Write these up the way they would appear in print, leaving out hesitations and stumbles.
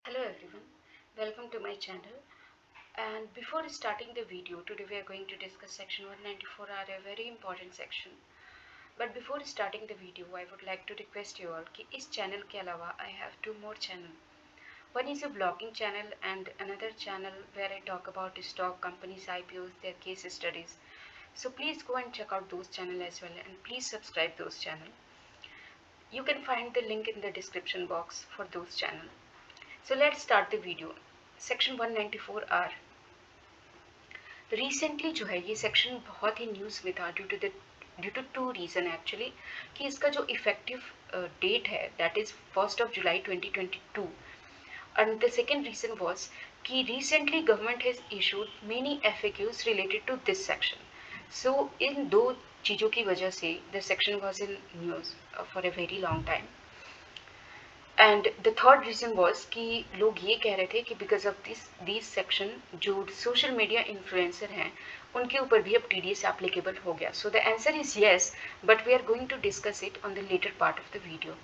Hello everyone, welcome to my channel. And before starting the video, today we are going to discuss section 194R, a very important section. But before starting the video, I would like to request you all कि इस channel के अलावा I have two more channel. One is a blogging channel and another channel where I talk about stock companies, IPOs, their case studies. So please go and check out those channel as well, and please subscribe those channel. You can find the link in the description box for those channel. So let's start the video. Section 194R. Recently जो है ये section बहुत ही news में था due to two reason actually कि इसका जो effective date है that is 1st of July 2022. And the second reason was कि recently government has issued many FAQs related to this section. So इन दो चीज़ों की वजह से the section was in news for a very long time. And the third reason was कि लोग ये कह रहे थे कि बिकॉज ऑफ दिस सेक्शन जो सोशल मीडिया इन्फ्लुएंसर हैं उनके ऊपर भी अब TDS एप्लीकेबल हो गया. So the answer is yes, but we are going to discuss it on the later part of the video.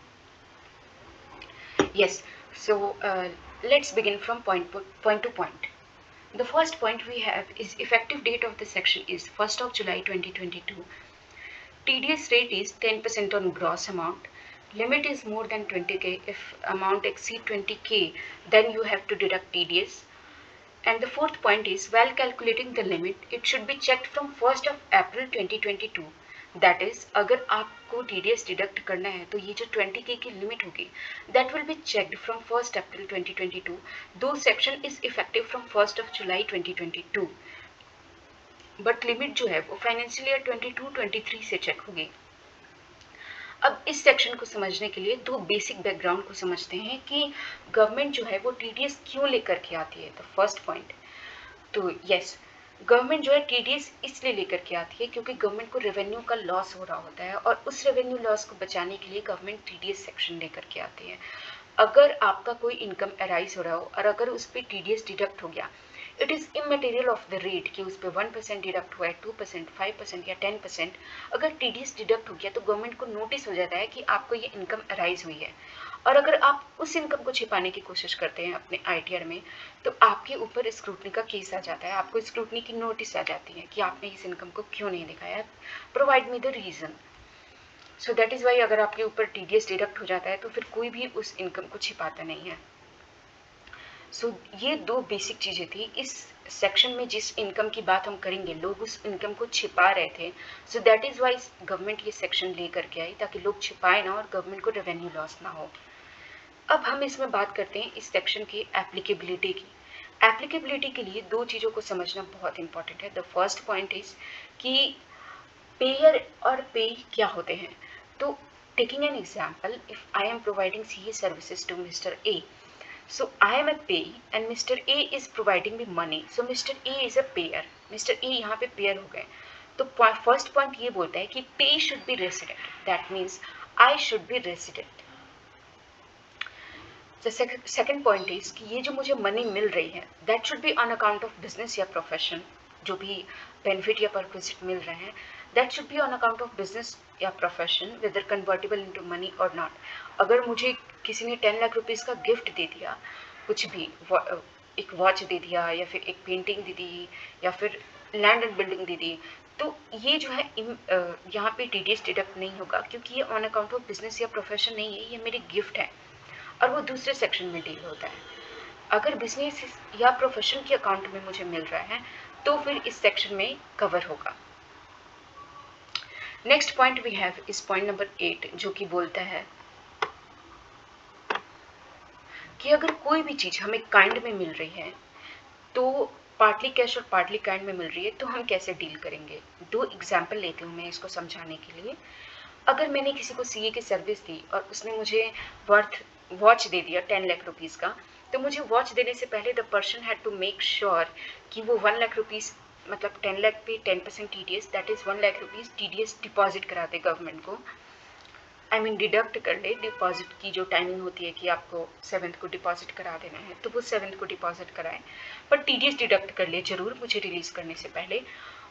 Yes, so let's begin from point to point. The first point we have is effective date of the section is 1st of July 2022. TDS rate is 10% on gross amount. Limit is more than 20k. If amount exceed 20k, then you have to deduct TDS. And the fourth point is, while calculating the limit, it should be checked from 1st of April 2022. That is, अगर आपको TDS deduct करना है तो ये जो 20k की limit होगी that will be checked from 1st April 2022. Though section is effective from 1st of July 2022. But limit जो है वो फाइनेंशियल ईयर 22-23 से चेक होगी. अब इस सेक्शन को समझने के लिए दो बेसिक बैकग्राउंड को समझते हैं कि गवर्नमेंट जो है वो TDS क्यों लेकर के आती है. तो फर्स्ट पॉइंट, तो यस, गवर्नमेंट जो है TDS इसलिए लेकर के आती है क्योंकि गवर्नमेंट को रेवेन्यू का लॉस हो रहा होता है और उस रेवेन्यू लॉस को बचाने के लिए गवर्नमेंट TDS सेक्शन लेकर के आती है. अगर आपका कोई इनकम अराइज हो रहा हो और अगर उस पर TDS डिडक्ट हो गया, it is immaterial of the rate कि उस पर 1% डिडक्ट हुआ है, 2%, 5% या 10%. अगर TDS डिडक्ट हो गया तो गवर्नमेंट को नोटिस हो जाता है कि आपको ये इनकम अराइज हुई है. और अगर आप उस इनकम को छिपाने की कोशिश करते हैं अपने ITR में, तो आपके ऊपर स्क्रूटनी का केस आ जाता है. आपको स्क्रूटनी की नोटिस आ जाती है कि आपने इस इनकम को क्यों नहीं दिखाया, provide me the reason. So that is why अगर आपके ऊपर TDS डिडक्ट हो जाता है तो फिर कोई भी उस इनकम को छिपाता नहीं है. सो ये दो बेसिक चीज़ें थी. इस सेक्शन में जिस इनकम की बात हम करेंगे, लोग उस इनकम को छिपा रहे थे. So that is why government ये सेक्शन ले करके आई ताकि लोग छिपाए ना और गवर्नमेंट को रेवेन्यू लॉस ना हो. अब हम इसमें बात करते हैं इस सेक्शन की एप्लीकेबिलिटी की. एप्लीकेबिलिटी के लिए दो चीज़ों को समझना बहुत इंपॉर्टेंट है. द फर्स्ट पॉइंट इज कि पेयर और पे क्या होते हैं. तो taking an example, if I am providing CA services to mister A. So I am a payee and Mr. A is providing me money. So Mr. A is a payer. Mr. A यहाँ पे payer हो गए. तो first point ये बोलता है कि pay should be resident. That means I should be resident. The second point is कि ये जो मुझे मनी मिल रही है that should be on account of business या प्रोफेशन. जो भी बेनिफिट या परक्विजिट मिल रहे हैं that should be on account of business या profession whether convertible into money और नॉट. अगर मुझे किसी ने 10 लाख रुपीज़ का गिफ्ट दे दिया, कुछ भी, एक वॉच दे दिया या फिर एक पेंटिंग दे दी या फिर लैंड एंड बिल्डिंग दे दी, तो ये जो है यहाँ पे TDS डिडक्ट नहीं होगा क्योंकि ये ऑन अकाउंट ऑफ बिजनेस या प्रोफेशन नहीं है, ये मेरी गिफ्ट है और वो दूसरे सेक्शन में डील होता है. अगर बिजनेस या प्रोफेशन के अकाउंट में मुझे मिल रहा है तो फिर इस सेक्शन में कवर होगा. नेक्स्ट पॉइंट वी हैव इस पॉइंट नंबर 8 जो कि बोलता है कि अगर कोई भी चीज़ हमें काइंड में मिल रही है तो पार्टली कैश और पार्टली काइंड में मिल रही है तो हम कैसे डील करेंगे. दो एग्जाम्पल लेती हूँ मैं इसको समझाने के लिए. अगर मैंने किसी को CA की सर्विस दी और उसने मुझे वर्थ वॉच दे दिया 10 लाख रुपीज़ का, तो मुझे वॉच देने से पहले the person had to make sure कि वो 1 लाख रुपीज़, मतलब 10 लाख पे 10% TDS, that is 1 lakh rupees TDS deposit कराते गवर्नमेंट को. डिडक्ट कर ले डिपॉजिट की जो टाइमिंग होती है कि आपको 7th को डिपॉजिट करा देना है, तो वो 7th को डिपॉजिट कराएं, पर टीडीएस डिडक्ट कर ले जरूर मुझे रिलीज करने से पहले।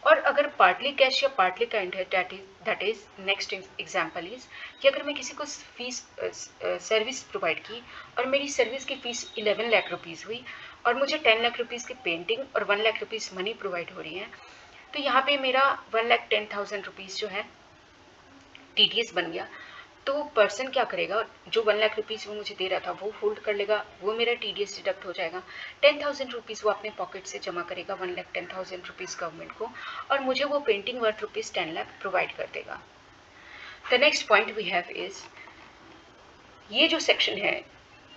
और अगर पार्टली कैश या पार्टली काइंड है, that is next example is कि अगर मैं किसी को फीस सर्विस प्रोवाइड की और मेरी सर्विस की फीस 11 लाख रुपीज़ हुई और मुझे 10 लाख रुपीज़ की पेंटिंग और 1 लाख रुपीज़ मनी प्रोवाइड हो रही है, तो यहाँ पे मेरा 1,10,000 रुपीज़ जो है टीडीएस बन गया। तो पर्सन क्या करेगा, जो 1 लाख रुपीज़ वो मुझे दे रहा था वो होल्ड कर लेगा, वो मेरा टीडीएस डिडक्ट हो जाएगा। 10,000 रुपीज़ वो अपने पॉकेट से जमा करेगा 1,10,000 रुपीज़ गवर्नमेंट को, और मुझे वो painting worth rupees 10 lakh provide कर देगा। The next point we have is, ये जो सेक्शन है,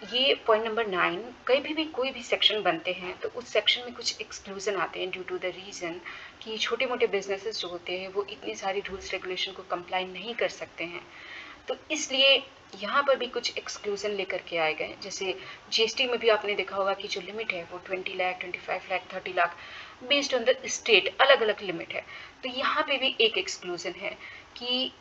ये पॉइंट नंबर 9, कभी भी कोई भी सेक्शन बनते हैं तो उस सेक्शन में कुछ एक्सक्लूजन आते हैं ड्यू टू द रीज़न कि छोटे मोटे बिजनेसेस जो होते हैं वो इतनी सारी रूल्स रेगुलेशन को कंप्लाई नहीं कर सकते हैं। तो इसलिए यहाँ पर भी कुछ एक्सक्लूजन लेकर के आए गए। जैसे जीएसटी में भी आपने देखा होगा कि जो लिमिट है वो 20 lakh, 25 lakh, 30 lakh based on the state अलग अलग लिमिट है। तो यहाँ पे भी एक एक्सक्लूजन है कि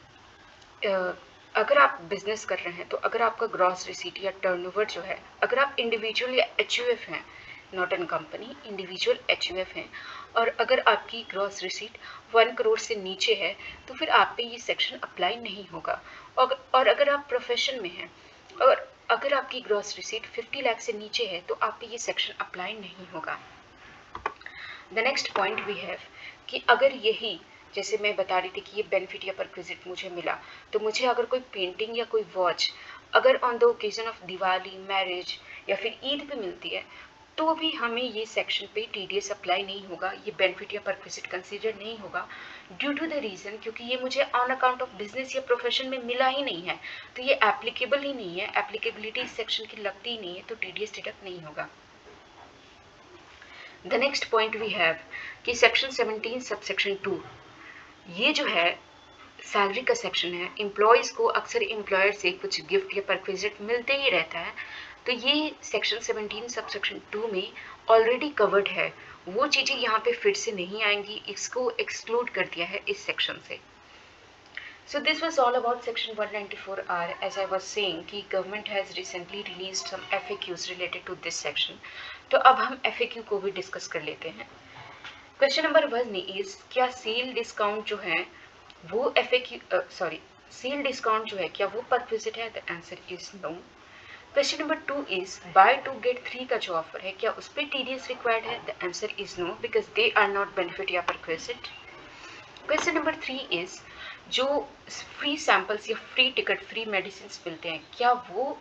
अगर आप बिजनेस कर रहे हैं तो अगर आपका ग्रॉस रिसीट या टर्नओवर जो है, अगर आप इंडिविजुअल या एचयूएफ हैं, not an company, individual HUF हैं, और अगर आपकी ग्रॉस रिसीट 1 करोड़ से नीचे है तो फिर आप पे ये सेक्शन अप्लाई नहीं होगा। और अगर आप प्रोफेशन में हैं और अगर आपकी ग्रॉस रिसीट 50 लाख से नीचे है तो आप पे ये सेक्शन अप्लाई नहीं होगा। The next point we have कि अगर यही, जैसे मैं बता रही थी कि ये बेनिफिट या परक्विजिट मुझे मिला, तो मुझे अगर कोई पेंटिंग या कोई वॉच अगर on the occasion of Diwali, marriage या फिर ईद पे मिलती है, तो भी हमें ये सेक्शन पे टीडीएस अप्लाई नहीं होगा, ये बेनिफिट या परक्विजिट कंसीडर नहीं होगा ड्यू टू द रीज़न क्योंकि ये मुझे ऑन अकाउंट ऑफ बिजनेस या प्रोफेशन में मिला ही नहीं है, तो ये एप्लीकेबल ही नहीं है, एप्लीकेबिलिटी इस सेक्शन की लगती ही नहीं है, तो टीडीएस डिडक्ट नहीं होगा। The next point we have कि सेक्शन 17 सबसेक्शन 2, ये जो है सैलरी का सेक्शन है। एम्प्लॉयज़ को अक्सर एम्प्लॉयर से कुछ गिफ्ट या परक्विजिट मिलते ही रहता है, तो ये सेक्शन 17 सबसेक्शन 2 में ऑलरेडी कवर्ड है, वो चीज़ें यहाँ पे फिर से नहीं आएंगी, इसको एक्सक्लूड कर दिया है इस सेक्शन से। So this was all about section 194R. As I was saying कि government has recently released some FAQs related to this section. तो अब हम FAQ को भी डिस्कस कर लेते हैं। क्वेश्चन नंबर 1 इज, क्या सेल डिस्काउंट जो है वो सेल डिस्काउंट जो है क्या वो परक्विजिट है? The answer is no. Question number 2 is, buy 2 get 3 का जो ऑफर है क्या उस पर टीडीएस रिक्वायर्ड है? The answer is no because they are not benefit या परक्विजिट। क्वेश्चन नंबर 3 इज, जो फ्री सैंपल्स या फ्री टिकट, फ्री मेडिसिन मिलते हैं, क्या वो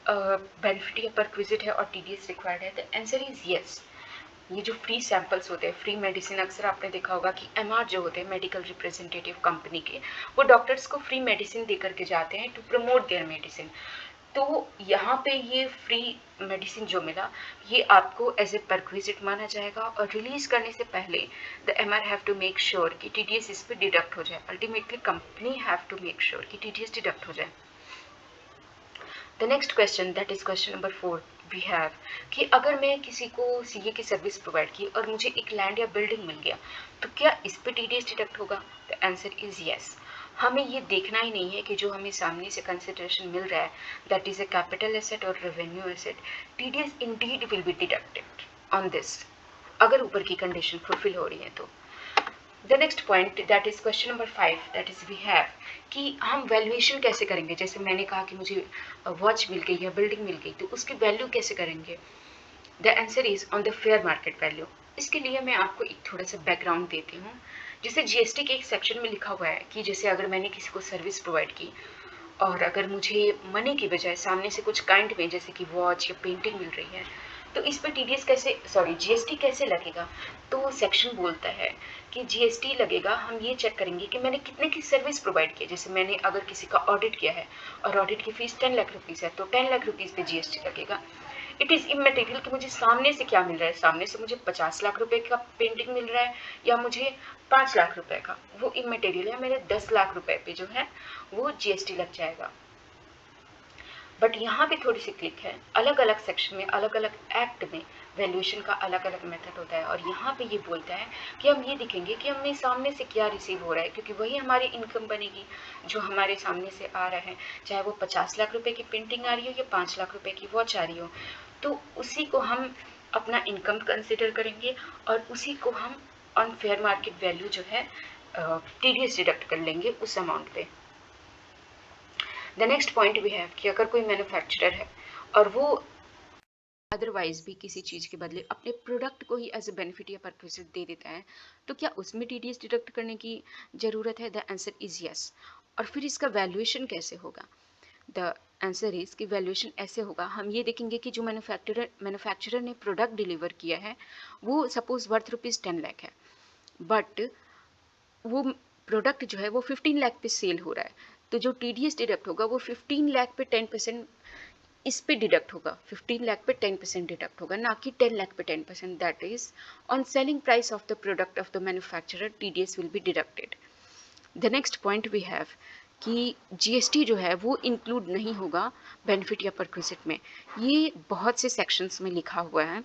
बेनिफिट या परक्विजिट है और टीडीएस रिक्वायर्ड है? The answer is yes. ये जो फ्री सैंपल्स होते हैं, फ्री मेडिसिन, अक्सर आपने देखा होगा कि एमआर जो होते हैं, मेडिकल रिप्रेजेंटेटिव कंपनी के, वो डॉक्टर्स को फ्री मेडिसिन दे करके जाते हैं टू प्रमोट देयर मेडिसिन। तो यहाँ पे ये फ्री मेडिसिन जो मिला, ये आपको एज ए परक्विजिट माना जाएगा और रिलीज करने से पहले the MR have to make sure कि टीडीएस इस पर डिडक्ट हो जाए। Ultimately company have to make sure कि टीडीएस डिडक्ट हो जाए। The next question, that is question number 4 we have कि अगर मैं किसी को सीए की सर्विस प्रोवाइड की और मुझे एक लैंड या बिल्डिंग मिल गया, तो क्या इस पे टीडीएस डिडक्ट होगा? The answer is yes. हमें ये देखना ही नहीं है कि जो हमें सामने से कंसिडरेशन मिल रहा है, that is a capital asset और revenue asset, TDS indeed will be deducted on this, अगर ऊपर की कंडीशन फुलफिल हो रही है तो। The next point, that is question number 5, that is we have कि हम वैल्यूएशन कैसे करेंगे। जैसे मैंने कहा कि मुझे वॉच मिल गई या बिल्डिंग मिल गई, तो उसकी वैल्यू कैसे करेंगे? The answer is on the fair market value. इसके लिए मैं आपको एक थोड़ा सा बैकग्राउंड देती हूँ। जैसे जीएसटी के एक सेक्शन में लिखा हुआ है कि जैसे अगर मैंने किसी को सर्विस प्रोवाइड की और अगर मुझे मनी की बजाय सामने से कुछ काइंड में जैसे कि वॉच या पेंटिंग मिल रही है, तो इस पर टीडीएस कैसे, जीएसटी कैसे लगेगा? तो सेक्शन बोलता है कि जीएसटी लगेगा, हम ये चेक करेंगे कि मैंने कितने की सर्विस प्रोवाइड की है। जैसे मैंने अगर किसी का ऑडिट किया है और ऑडिट की फीस 10 लाख रुपीज़ है, तो 10 लाख रुपीज़ पे जीएसटी लगेगा। इट इज़ इमटेरियल कि मुझे सामने से क्या मिल रहा है, सामने से मुझे 50 लाख रुपए का पेंटिंग मिल रहा है या मुझे 5 लाख रुपए का, वो इमटेरियल है। मेरे 10 लाख रुपए पे जो है वो जीएसटी लग जाएगा। बट यहाँ पे थोड़ी सी क्लिक है, अलग अलग सेक्शन में, अलग अलग एक्ट में वैल्यूएशन का अलग अलग मेथड होता है। और यहाँ पे ये बोलता है कि हम ये देखेंगे कि हमें सामने से क्या रिसीव हो रहा है, क्योंकि वही हमारी इनकम बनेगी जो हमारे सामने से आ रहा है, चाहे वो 50 लाख रुपए की पेंटिंग आ रही हो या 5 लाख रुपए की वॉच आ रही हो, तो उसी को हम अपना इनकम कंसिडर करेंगे और उसी को हम ऑन फेयर मार्केट वैल्यू जो है टीडीएस डिडक्ट कर लेंगे उस अमाउंट पे। द नेक्स्ट पॉइंट भी है कि अगर कोई मैन्युफैक्चरर है और वो अदरवाइज भी किसी चीज़ के बदले अपने प्रोडक्ट को ही एज ए बेनिफिट या परक्विजिट दे देता है, तो क्या उसमें टीडीएस डिडक्ट करने की ज़रूरत है? The answer is yes. और फिर इसका वैल्यूएशन कैसे होगा? द आंसर इज कि वैल्यूएशन ऐसे होगा, हम ये देखेंगे कि जो मैन्युफैक्चरर ने प्रोडक्ट डिलीवर किया है वो सपोज वर्थ ₹10 लाख है, बट वो प्रोडक्ट जो है वो 15 लाख पे सेल हो रहा है, तो जो टीडीएस डिडक्ट होगा वो 15 लाख पे 10% इस पे डिडक्ट होगा, 15 लाख पे 10% डिडक्ट होगा, ना कि 10 लाख पे 10%। That is on selling price of the product of the manufacturer TDS will be deducted. The next point we have कि जीएसटी जो है वो इंक्लूड नहीं होगा बेनिफिट या परक्विजिट में। ये बहुत से सेक्शंस में लिखा हुआ है,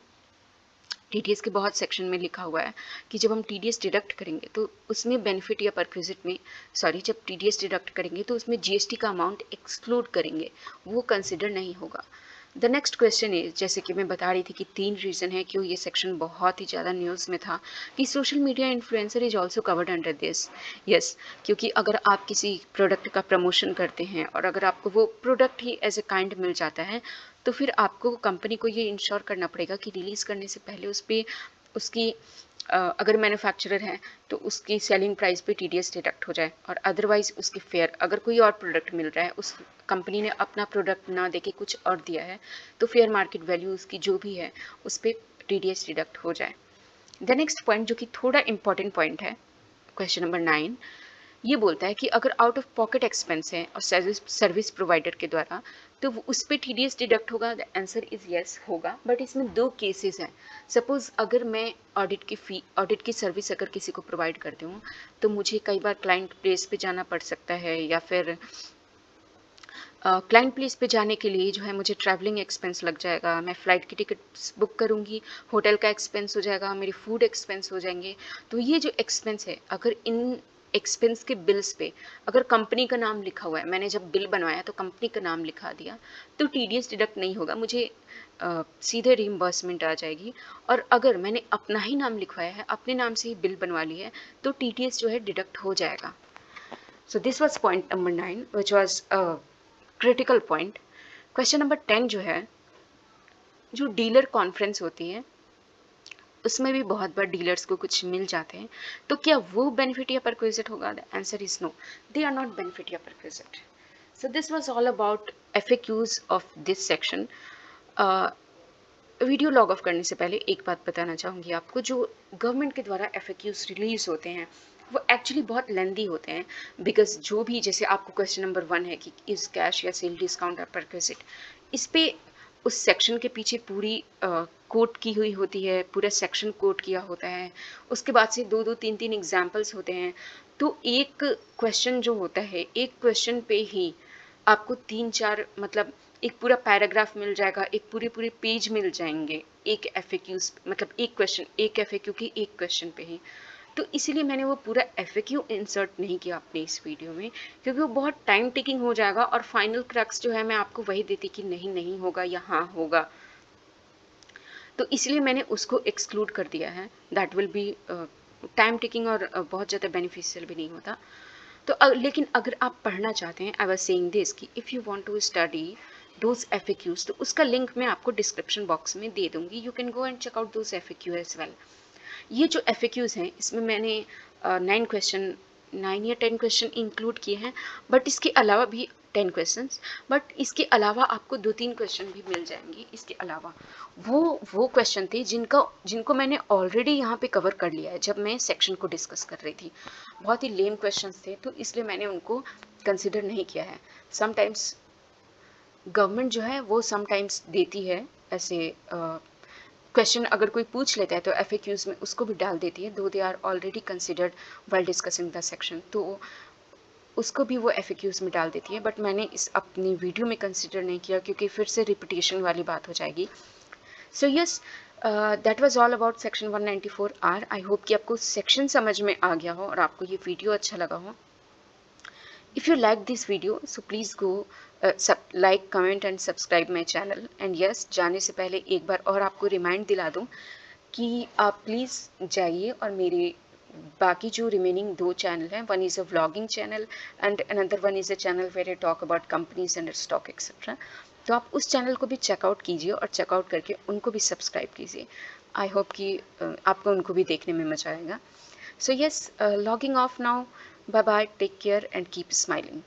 टीडीएस के बहुत सेक्शन में लिखा हुआ है कि जब हम टीडीएस डिडक्ट करेंगे तो उसमें बेनिफिट या परक्विजिट में जब टीडीएस डिडक्ट करेंगे तो उसमें जीएसटी का अमाउंट एक्सक्लूड करेंगे, वो कंसिडर नहीं होगा। द नेक्स्ट क्वेश्चन इज, जैसे कि मैं बता रही थी कि 3 रीज़न है क्यों ये सेक्शन बहुत ही ज़्यादा न्यूज़ में था, कि social media influencer is also covered under this. Yes, क्योंकि अगर आप किसी प्रोडक्ट का प्रमोशन करते हैं और अगर आपको वो प्रोडक्ट ही एज ए काइंड मिल जाता है, तो फिर आपको कंपनी को ये इंश्योर करना पड़ेगा कि रिलीज़ करने से पहले उस पर उसकी अगर मैन्युफैक्चरर है तो उसकी सेलिंग प्राइस पे टीडीएस डिडक्ट हो जाए, और अदरवाइज उसके फेयर अगर कोई और प्रोडक्ट मिल रहा है, उस कंपनी ने अपना प्रोडक्ट ना देके कुछ और दिया है, तो फेयर मार्केट वैल्यू उसकी जो भी है उस पर टीडीएस डिडक्ट हो जाए। द नेक्स्ट पॉइंट जो कि थोड़ा इंपॉर्टेंट पॉइंट है, क्वेश्चन नंबर 9, ये बोलता है कि अगर आउट ऑफ पॉकेट एक्सपेंस है और सर्विस प्रोवाइडर के द्वारा, तो उस पर टीडीएस डिडक्ट होगा। द आंसर इज यस होगा, बट इसमें 2 केसेस हैं। सपोज अगर मैं ऑडिट की सर्विस अगर किसी को प्रोवाइड करती हूँ, तो मुझे कई बार क्लाइंट प्लेस पे जाना पड़ सकता है, या फिर क्लाइंट प्लेस पे जाने के लिए जो है मुझे ट्रैवलिंग एक्सपेंस लग जाएगा, मैं फ़्लाइट की टिकट बुक करूँगी, होटल का एक्सपेंस हो जाएगा, मेरी फूड एक्सपेंस हो जाएंगे। तो ये जो एक्सपेंस है, अगर इन एक्सपेंस के बिल्स पे अगर कंपनी का नाम लिखा हुआ है, मैंने जब बिल बनवाया तो कंपनी का नाम लिखा दिया, तो टीडीएस डिडक्ट नहीं होगा, मुझे सीधे रीइंबर्समेंट आ जाएगी। और अगर मैंने अपना ही नाम लिखवाया है, अपने नाम से ही बिल बनवा ली है, तो टीडीएस जो है डिडक्ट हो जाएगा। So this was point number 9 which was critical point. Question number 10 जो है, जो डीलर कॉन्फ्रेंस होती है उसमें भी बहुत बार डीलर्स को कुछ मिल जाते हैं, तो क्या वो बेनिफिट या परक्विजिट होगा? The answer is no, they are not benefit या perquisite. So this was all about FAQs of this section. Video log off करने से पहले एक बात बताना चाहूँगी आपको, जो गवर्नमेंट के द्वारा एफएक्यूज रिलीज होते हैं वो एक्चुअली बहुत लेंदी होते हैं, बिकॉज जो भी, जैसे आपको क्वेश्चन नंबर 1 है कि इज कैश या सेल डिस्काउंट और परक्विजिट, इस पे उस सेक्शन के पीछे पूरी कोट की हुई होती है, पूरा सेक्शन कोट किया होता है, उसके बाद से 2-2 3-3 एग्जाम्पल्स होते हैं। तो एक क्वेश्चन जो होता है, एक क्वेश्चन पे ही आपको 3-4 मतलब एक पूरा पैराग्राफ मिल जाएगा, एक पूरे पेज मिल जाएंगे, एक एफएक्यूज मतलब एक क्वेश्चन, एक एफएक्यू की एक क्वेश्चन पे ही। तो इसीलिए मैंने वो पूरा एफएक्यू इंसर्ट नहीं किया अपने इस वीडियो में, क्योंकि वो बहुत टाइम टेकिंग हो जाएगा, और फाइनल क्रक्स जो है मैं आपको वही देती कि नहीं होगा या हाँ होगा, तो इसलिए मैंने उसको एक्सक्लूड कर दिया है। That will be time taking और बहुत ज़्यादा बेनिफिशियल भी नहीं होता। तो लेकिन अगर आप पढ़ना चाहते हैं, आई वाज सेइंग दिस कि if you want to study those FAQs, तो उसका लिंक मैं आपको डिस्क्रिप्शन बॉक्स में दे दूंगी, you can go and check out those FAQ as well. ये जो एफएक्यूज हैं इसमें मैंने 9 या 10 क्वेश्चन इंक्लूड किए हैं, बट इसके अलावा भी 10 क्वेश्चंस, बट इसके अलावा आपको 2-3 क्वेश्चन भी मिल जाएंगे। इसके अलावा वो क्वेश्चन थे जिनको मैंने ऑलरेडी यहाँ पे कवर कर लिया है जब मैं सेक्शन को डिस्कस कर रही थी। बहुत ही लेम क्वेश्चंस थे, तो इसलिए मैंने उनको कंसिडर नहीं किया है। समटाइम्स गवर्नमेंट जो है वो समटाइम्स देती है ऐसे क्वेश्चन, अगर कोई पूछ लेता है तो एफएक्यूज में उसको भी डाल देती है, though they are already considered while discussing the section. तो उसको भी वो FAQs में डाल देती है, बट मैंने इस अपनी वीडियो में कंसिडर नहीं किया क्योंकि फिर से रिपीटेशन वाली बात हो जाएगी. So yes, that was all about section 194R. I hope कि आपको सेक्शन समझ में आ गया हो और आपको ये वीडियो अच्छा लगा हो. If you like this video, so please go like, comment and subscribe my channel. And yes, जाने से पहले एक बार और आपको रिमाइंड दिला दूँ कि आप प्लीज़ जाइए और मेरे बाकी जो रिमेनिंग 2 चैनल हैं, one is a vlogging channel and another one is a channel where I talk about companies and stock etc. तो आप उस चैनल को भी चेकआउट कीजिए और चेकआउट करके उनको भी सब्सक्राइब कीजिए. आई होप कि आपको उनको भी देखने में मजा आएगा. So yes, logging off now. Bye bye, take care and keep smiling.